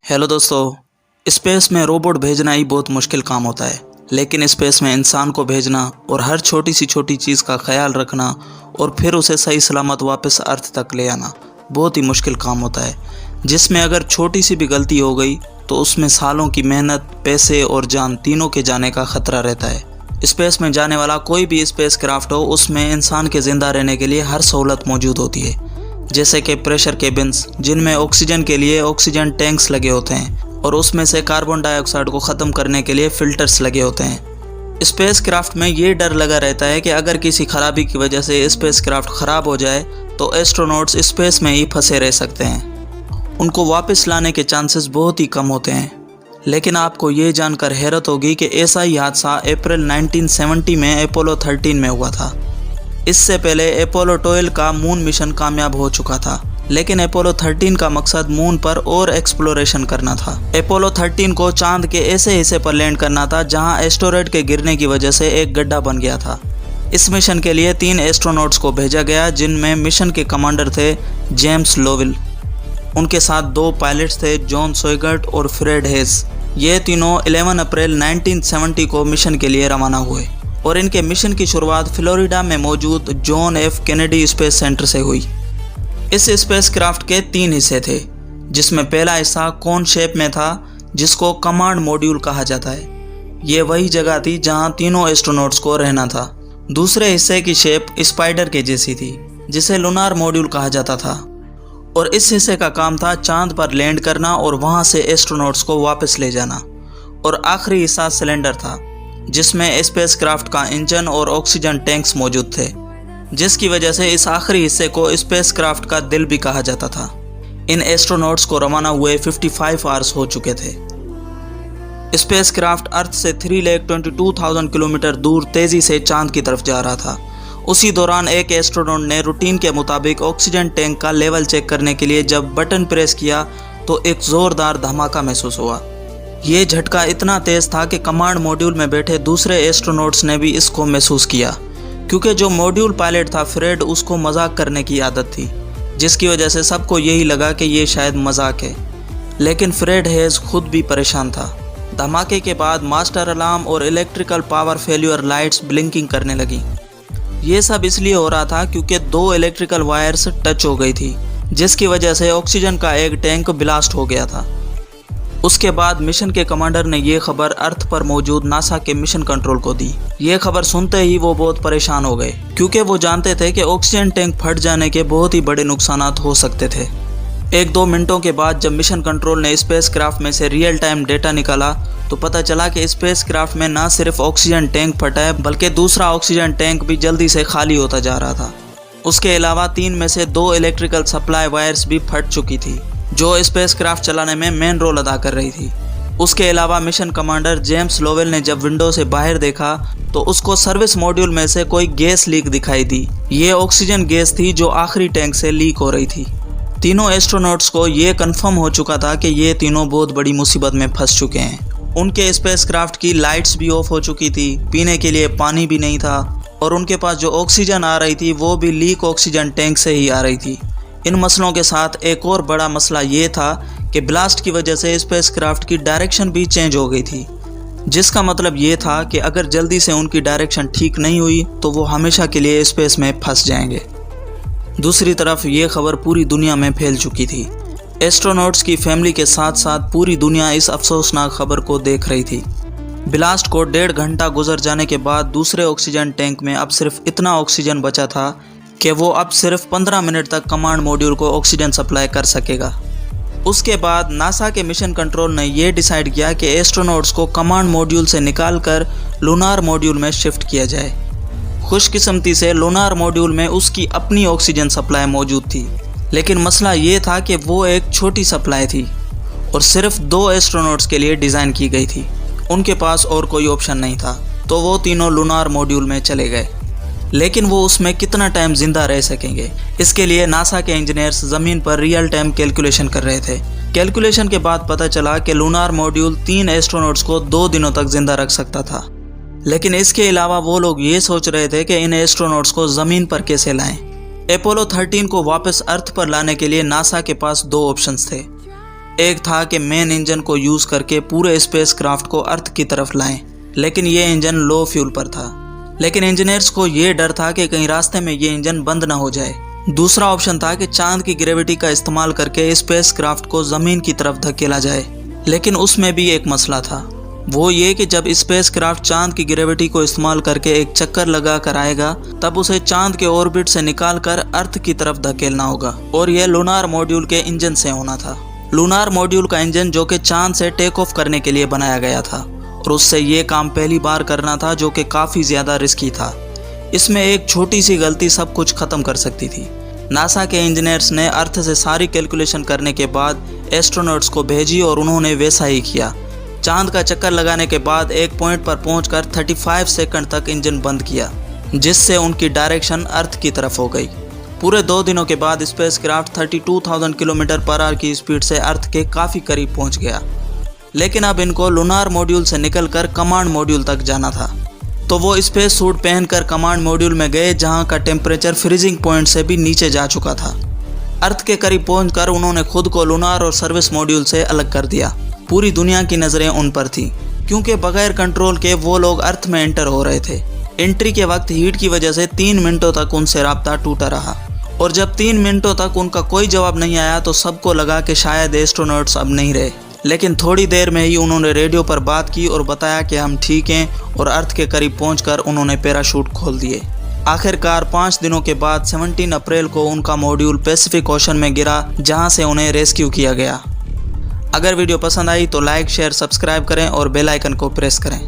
Hello दोस्तों, space में robot भेजना ही बहुत मुश्किल काम होता है। लेकिन स्पेस में इंसान को भेजना और हर छोटी सी छोटी चीज़ का ख्याल रखना और फिर उसे सही सलामत वापस अर्थ तक ले आना बहुत ही मुश्किल काम होता है, जिसमें अगर छोटी सी भी गलती हो गई तो उसमें सालों की मेहनत, पैसे और जान तीनों के जाने का खतरा रहता है। स्पेस में जाने वाला कोई भी स्पेस क्राफ्ट हो, उसमें इंसान के ज़िंदा रहने के लिए हर सहूलत मौजूद होती है, जैसे कि प्रेशर केबिन्स जिनमें ऑक्सीजन के लिए ऑक्सीजन टैंक्स लगे होते हैं और उसमें से कार्बन डाइऑक्साइड को ख़त्म करने के लिए फ़िल्टर्स लगे होते हैं। स्पेस क्राफ्ट में ये डर लगा रहता है कि अगर किसी खराबी की वजह से स्पेस क्राफ्ट ख़राब हो जाए तो एस्ट्रोनॉट्स स्पेस में ही फंसे रह सकते हैं। उनको वापस लाने के चांसेस बहुत ही कम होते हैं। लेकिन आपको ये जानकर हैरत होगी कि ऐसा ही हादसा अप्रैल 1970 में अपोलो 13 में हुआ था। इससे पहले अपोलो 12 का मून मिशन कामयाब हो चुका था, लेकिन अपोलो 13 का मकसद मून पर और एक्सप्लोरेशन करना था। अपोलो 13 को चांद के ऐसे हिस्से पर लैंड करना था जहां एस्टेरॉयड के गिरने की वजह से एक गड्ढा बन गया था। इस मिशन के लिए 3 एस्ट्रोनॉट्स को भेजा गया, जिनमें मिशन के कमांडर थे जेम्स लोवेल। उनके साथ 2 पायलट्स थे, जॉन स्वेगर्ट और फ्रेड हेज। ये तीनों 11 अप्रैल 1970 को मिशन के लिए रवाना हुए और इनके मिशन की शुरुआत फ्लोरिडा में मौजूद John F Kennedy space centre से हुई। इस स्पेस क्राफ्ट के 3 हिस्से थे, जिसमें पहला हिस्सा कोन शेप में था, जिसको कमांड मॉड्यूल कहा जाता है। ये वही जगह थी जहां तीनों एस्ट्रोनॉट्स को रहना था। दूसरे हिस्से की शेप स्पाइडर के जैसी थी, जिसे लूनार मॉड्यूल कहा जाता था, और इस हिस्से का काम था चांद पर लैंड करना और वहां से एस्ट्रोनॉट्स को वापस ले जाना। और आखिरी हिस्सा सिलेंडर था, जिसमें स्पेस क्राफ्ट का इंजन और ऑक्सीजन टैंक्स मौजूद थे, जिसकी वजह से इस आखिरी हिस्से को स्पेस क्राफ्ट का दिल भी कहा जाता था। इन एस्ट्रोनॉट्स को रवाना हुए 55 आवर्स हो चुके थे। स्पेस क्राफ्ट अर्थ से 3,22,000 किलोमीटर दूर तेजी से चांद की तरफ जा रहा था। उसी दौरान एक एस्ट्रोनॉट ने रूटीन के मुताबिक ऑक्सीजन टैंक का लेवल चेक करने के लिए जब बटन प्रेस किया तो एक जोरदार धमाका महसूस हुआ। ये झटका इतना तेज था कि कमांड मॉड्यूल में बैठे दूसरे एस्ट्रोनॉट्स ने भी इसको महसूस किया, क्योंकि जो मॉड्यूल पायलट था फ्रेड, उसको मजाक करने की आदत थी, जिसकी वजह से सबको यही लगा कि ये शायद मजाक है। लेकिन फ्रेड हेज खुद भी परेशान था। धमाके के बाद मास्टर अलार्म और electrical power failure lights blinking करने लगी। ये सब इसलिए हो रहा था क्योंकि 2 इलेक्ट्रिकल वायर्स टच हो गई थी, जिसकी वजह से ऑक्सीजन का एक टैंक ब्लास्ट हो गया था। उसके बाद मिशन के कमांडर ने यह खबर अर्थ पर मौजूद नासा के मिशन कंट्रोल को दी। ये खबर सुनते ही वो बहुत परेशान हो गए, क्योंकि वो जानते थे कि ऑक्सीजन टैंक फट जाने के बहुत ही बड़े नुकसानात हो सकते थे। 1-2 मिनटों के बाद जब मिशन कंट्रोल ने स्पेस क्राफ्ट में से रियल टाइम डेटा निकाला तो पता चला कि स्पेस क्राफ्ट में ना सिर्फ ऑक्सीजन टैंक फटा है, बल्कि दूसरा ऑक्सीजन टैंक भी जल्दी से खाली होता जा रहा था। उसके अलावा 3 में से 2 इलेक्ट्रिकल सप्लाई वायर्स भी फट चुकी थी, जो स्पेस क्राफ्ट चलाने में मेन रोल अदा कर रही थी। उसके अलावा मिशन कमांडर जेम्स लोवेल ने जब विंडो से बाहर देखा तो उसको सर्विस मॉड्यूल में से कोई गैस लीक दिखाई दी। ये ऑक्सीजन गैस थी जो आखिरी टैंक से लीक हो रही थी। तीनों एस्ट्रोनॉट्स को ये कंफर्म हो चुका था कि ये तीनों बहुत बड़ी मुसीबत में फंस चुके हैं। उनके स्पेस क्राफ्ट की लाइट्स भी ऑफ हो चुकी थी, पीने के लिए पानी भी नहीं था, और उनके पास जो ऑक्सीजन आ रही थी वो भी लीक ऑक्सीजन टैंक से ही आ रही थी। इन मसलों के साथ एक और बड़ा मसला ये था कि ब्लास्ट की वजह से स्पेस क्राफ्ट की डायरेक्शन भी चेंज हो गई थी, जिसका मतलब ये था कि अगर जल्दी से उनकी डायरेक्शन ठीक नहीं हुई तो वो हमेशा के लिए स्पेस में फंस जाएंगे। दूसरी तरफ ये खबर पूरी दुनिया में फैल चुकी थी। एस्ट्रोनॉट्स की फैमिली के साथ साथ पूरी दुनिया इस अफसोसनाक खबर को देख रही थी। ब्लास्ट को 1.5 घंटा गुजर जाने के बाद दूसरे ऑक्सीजन टैंक में अब सिर्फ इतना ऑक्सीजन बचा था कि वो अब सिर्फ 15 मिनट तक कमांड मॉड्यूल को ऑक्सीजन सप्लाई कर सकेगा। उसके बाद नासा के मिशन कंट्रोल ने यह डिसाइड किया कि एस्ट्रोनॉट्स को कमांड मॉड्यूल से निकालकर लूनार मॉड्यूल में शिफ्ट किया जाए। खुशकिस्मती से लूनार मॉड्यूल में उसकी अपनी ऑक्सीजन सप्लाई मौजूद थी, लेकिन मसला ये था कि वो एक छोटी सप्लाई थी और सिर्फ 2 एस्ट्रोनॉट्स के लिए डिज़ाइन की गई थी। उनके पास और कोई ऑप्शन नहीं था, तो वो तीनों लूनार मॉड्यूल में चले गए। लेकिन वो उसमें कितना टाइम जिंदा रह सकेंगे, इसके लिए नासा के इंजीनियर्स ज़मीन पर रियल टाइम कैलकुलेशन कर रहे थे। कैलकुलेशन के बाद पता चला कि लूनार मॉड्यूल 3 एस्ट्रोनॉट्स को 2 दिनों तक जिंदा रख सकता था। लेकिन इसके अलावा वो लोग ये सोच रहे थे कि इन एस्ट्रोनॉट्स को ज़मीन पर कैसे लाएं। अपोलो 13 को वापस अर्थ पर लाने के लिए नासा के पास 2 ऑप्शंस थे। एक था कि मेन इंजन को यूज़ करके पूरे स्पेसक्राफ्ट को अर्थ की तरफ लाएं, लेकिन ये इंजन लो फ्यूल पर था। लेकिन इंजीनियर्स को ये डर था कि कहीं रास्ते में ये इंजन बंद ना हो जाए। दूसरा ऑप्शन था कि चांद की ग्रेविटी का इस्तेमाल करके स्पेसक्राफ्ट को ज़मीन की तरफ धकेला जाए, लेकिन उसमें भी एक मसला था। वो ये कि जब स्पेसक्राफ्ट चांद की ग्रेविटी को इस्तेमाल करके एक चक्कर लगा कर आएगा, तब उसे चांद के ऑर्बिट से निकाल कर अर्थ की तरफ धकेलना होगा, और यह लूनार मॉड्यूल के इंजन से होना था। लूनार मॉड्यूल का इंजन जो कि चांद से टेक ऑफ करने के लिए बनाया गया था, और उससे ये काम पहली बार करना था, जो कि काफ़ी ज़्यादा रिस्की था। इसमें एक छोटी सी गलती सब कुछ ख़त्म कर सकती थी। नासा के इंजीनियर्स ने अर्थ से सारी कैलकुलेशन करने के बाद एस्ट्रोनॉट्स को भेजी और उन्होंने वैसा ही किया। चांद का चक्कर लगाने के बाद एक पॉइंट पर पहुंचकर 35 सेकंड तक इंजन बंद किया, जिससे उनकी डायरेक्शन अर्थ की तरफ हो गई। पूरे 2 दिनों के बाद स्पेसक्राफ्ट 32,000 किलोमीटर पर आवर की स्पीड से अर्थ के काफ़ी करीब पहुंच गया। लेकिन अब इनको लूनार मॉड्यूल से निकलकर कमांड मॉड्यूल तक जाना था। तो वो स्पेस सूट पहनकर कमांड मॉड्यूल में गए, जहां का टेम्परेचर फ्रीजिंग पॉइंट से भी नीचे जा चुका था। अर्थ के करीब पहुंचकर उन्होंने खुद को लूनार और सर्विस मॉड्यूल से अलग कर दिया। पूरी दुनिया की नज़रें उन पर थी, क्योंकि बगैर कंट्रोल के वो लोग अर्थ में एंटर हो रहे थे। एंट्री के वक्त हीट की वजह से 3 मिनटों तक उनसे राब्ता टूटा रहा, और जब 3 मिनटों तक उनका कोई जवाब नहीं आया तो सबको लगा कि शायद एस्ट्रोनॉट्स अब नहीं रहे। लेकिन थोड़ी देर में ही उन्होंने रेडियो पर बात की और बताया कि हम ठीक हैं, और अर्थ के करीब पहुंचकर उन्होंने पैराशूट खोल दिए। आखिरकार 5 दिनों के बाद 17 अप्रैल को उनका मॉड्यूल पैसिफिक ओशन में गिरा, जहां से उन्हें रेस्क्यू किया गया। अगर वीडियो पसंद आई तो लाइक, शेयर, सब्सक्राइब करें और बेल आइकन को प्रेस करें।